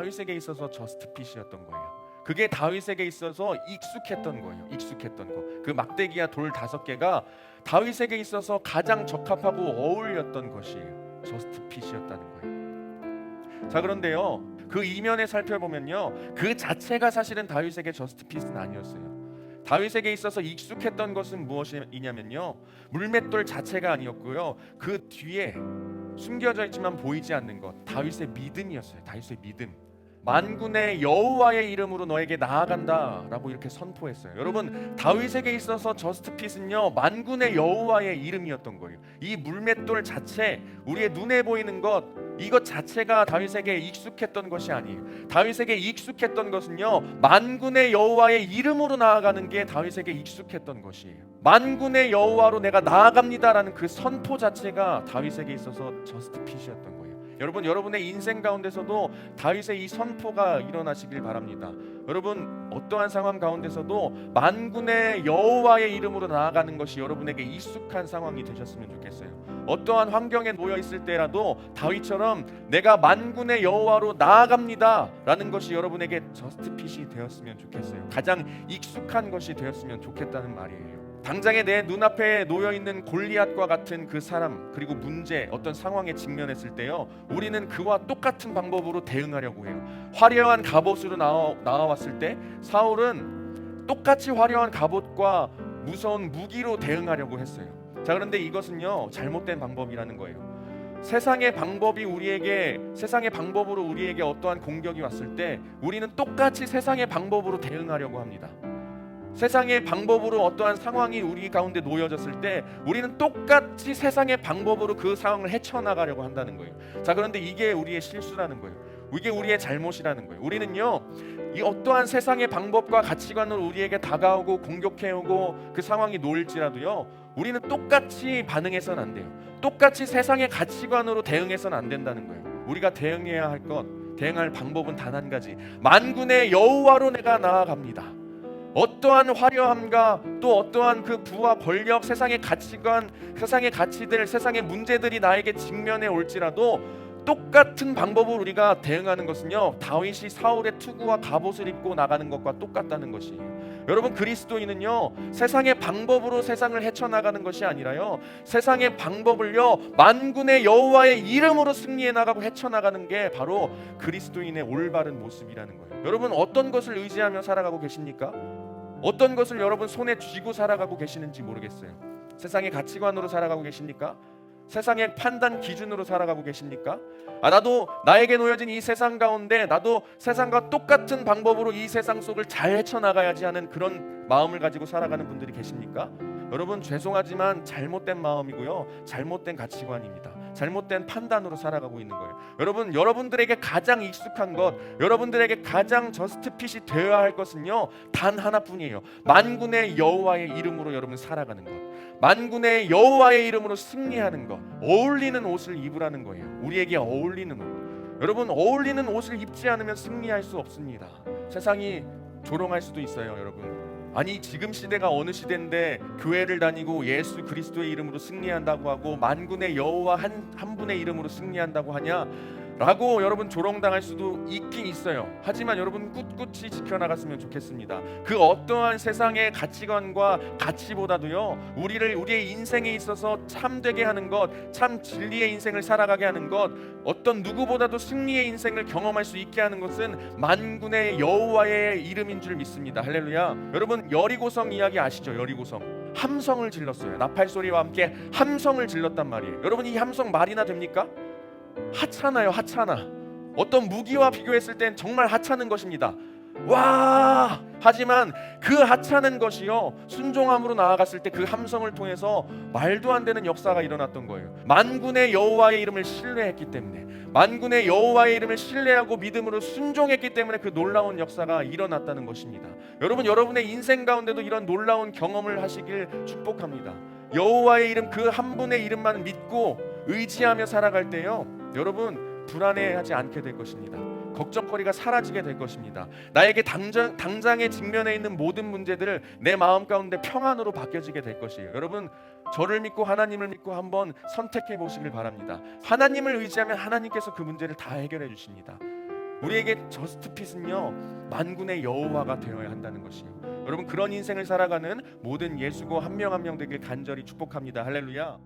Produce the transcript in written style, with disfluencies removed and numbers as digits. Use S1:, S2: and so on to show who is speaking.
S1: 다윗에게 있어서 저스트핏이었던 거예요. 그게 다윗에게 있어서 익숙했던 거예요. 익숙했던 거. 그 막대기와 돌 5개가 다윗에게 있어서 가장 적합하고 어울렸던 것이에요. 저스트핏이었다는 거예요. 자, 그런데요, 그 이면에 살펴보면요, 그 자체가 사실은 다윗에게 저스트핏은 아니었어요. 다윗에게 있어서 익숙했던 것은 무엇이냐면요, 물맷돌 자체가 아니었고요, 그 뒤에 숨겨져 있지만 보이지 않는 것, 다윗의 믿음이었어요. 다윗의 믿음. 만군의 여호와의 이름으로 너에게 나아간다라고 이렇게 선포했어요. 여러분, 다윗에게 있어서 저스트핏은요, 만군의 여호와의 이름이었던 거예요. 이 물맷돌 자체, 우리의 눈에 보이는 것, 이것 자체가 다윗에게 익숙했던 것이 아니에요. 다윗에게 익숙했던 것은요, 만군의 여호와의 이름으로 나아가는 게 다윗에게 익숙했던 것이에요. 만군의 여호와로 내가 나아갑니다라는 그 선포 자체가 다윗에게 있어서 저스트핏이었던 거예요. 여러분, 여러분의 인생 가운데서도 다윗의 이 선포가 일어나시길 바랍니다. 여러분, 어떠한 상황 가운데서도 만군의 여호와의 이름으로 나아가는 것이 여러분에게 익숙한 상황이 되셨으면 좋겠어요. 어떠한 환경에 놓여 있을 때라도 다윗처럼 내가 만군의 여호와로 나아갑니다 라는 것이 여러분에게 저스트핏이 되었으면 좋겠어요. 가장 익숙한 것이 되었으면 좋겠다는 말이에요. 당장에 내 눈앞에 놓여있는 골리앗과 같은 그 사람, 그리고 문제, 어떤 상황에 직면했을 때요, 우리는 그와 똑같은 방법으로 대응하려고 해요. 화려한 갑옷으로 나와왔을 때 사울은 똑같이 화려한 갑옷과 무서운 무기로 대응하려고 했어요. 자, 그런데 이것은요, 잘못된 방법이라는 거예요. 세상의 방법으로 우리에게 어떠한 공격이 왔을 때 우리는 똑같이 세상의 방법으로 대응하려고 합니다. 세상의 방법으로 어떠한 상황이 우리 가운데 놓여졌을 때 우리는 똑같이 세상의 방법으로 그 상황을 헤쳐나가려고 한다는 거예요. 자, 그런데 이게 우리의 실수라는 거예요. 이게 우리의 잘못이라는 거예요. 우리는요, 이 어떠한 세상의 방법과 가치관으로 우리에게 다가오고 공격해오고 그 상황이 놓일지라도요, 우리는 똑같이 반응해서는 안 돼요. 똑같이 세상의 가치관으로 대응해서는 안 된다는 거예요. 우리가 대응할 방법은 단 한 가지, 만군의 여호와로 내가 나아갑니다. 어떠한 화려함과 또 어떠한 그 부와 권력, 세상의 가치관, 세상의 가치들, 세상의 문제들이 나에게 직면해 올지라도 똑같은 방법으로 우리가 대응하는 것은요, 다윗이 사울의 투구와 갑옷을 입고 나가는 것과 똑같다는 것이에요. 여러분, 그리스도인은요, 세상의 방법으로 세상을 헤쳐나가는 것이 아니라요, 세상의 방법을요, 만군의 여호와의 이름으로 승리해 나가고 헤쳐나가는 게 바로 그리스도인의 올바른 모습이라는 거예요. 여러분, 어떤 것을 의지하며 살아가고 계십니까? 어떤 것을 여러분 손에 쥐고 살아가고 계시는지 모르겠어요. 세상의 가치관으로 살아가고 계십니까? 세상의 판단 기준으로 살아가고 계십니까? 나도 나에게 놓여진 이 세상 가운데 나도 세상과 똑같은 방법으로 이 세상 속을 잘 헤쳐나가야지 하는 그런 마음을 가지고 살아가는 분들이 계십니까? 여러분, 죄송하지만 잘못된 마음이고요, 잘못된 가치관입니다. 잘못된 판단으로 살아가고 있는 거예요. 여러분, 여러분들에게 가장 익숙한 것, 여러분들에게 가장 저스트핏이 되어야 할 것은요, 단 하나뿐이에요. 만군의 여호와의 이름으로 여러분 살아가는 것, 만군의 여호와의 이름으로 승리하는 것, 어울리는 옷을 입으라는 거예요. 우리에게 어울리는 옷. 여러분, 어울리는 옷을 입지 않으면 승리할 수 없습니다. 세상이 조롱할 수도 있어요. 여러분, 아니 지금 시대가 어느 시대인데 교회를 다니고 예수 그리스도의 이름으로 승리한다고 하고 만군의 여호와 한 분의 이름으로 승리한다고 하냐 라고 여러분 조롱당할 수도 있긴 있어요. 하지만 여러분 꿋꿋이 지켜나갔으면 좋겠습니다. 그 어떠한 세상의 가치관과 가치보다도요, 우리의 인생에 있어서 참되게 하는 것, 참 진리의 인생을 살아가게 하는 것, 어떤 누구보다도 승리의 인생을 경험할 수 있게 하는 것은 만군의 여호와의 이름인 줄 믿습니다. 할렐루야. 여러분, 여리고성 이야기 아시죠? 여리고성 함성을 질렀어요. 나팔소리와 함께 함성을 질렀단 말이에요. 여러분, 이 함성 말이나 됩니까? 하찮아요. 하찮아. 어떤 무기와 비교했을 땐 정말 하찮은 것입니다. 와! 하지만 그 하찮은 것이요, 순종함으로 나아갔을 때 그 함성을 통해서 말도 안 되는 역사가 일어났던 거예요. 만군의 여호와의 이름을 신뢰했기 때문에, 만군의 여호와의 이름을 신뢰하고 믿음으로 순종했기 때문에 그 놀라운 역사가 일어났다는 것입니다. 여러분, 여러분의 인생 가운데도 이런 놀라운 경험을 하시길 축복합니다. 여호와의 이름, 그 한 분의 이름만 믿고 의지하며 살아갈 때요, 여러분 불안해하지 않게 될 것입니다. 걱정거리가 사라지게 될 것입니다. 나에게 당장에 직면해 있는 모든 문제들을 내 마음 가운데 평안으로 바뀌어지게 될 것이에요. 여러분, 저를 믿고 하나님을 믿고 한번 선택해 보시길 바랍니다. 하나님을 의지하면 하나님께서 그 문제를 다 해결해 주십니다. 우리에게 저스트핏은요 만군의 여호와가 되어야 한다는 것이요. 여러분 그런 인생을 살아가는 모든 예수고 한 명 한 명 되길 간절히 축복합니다. 할렐루야.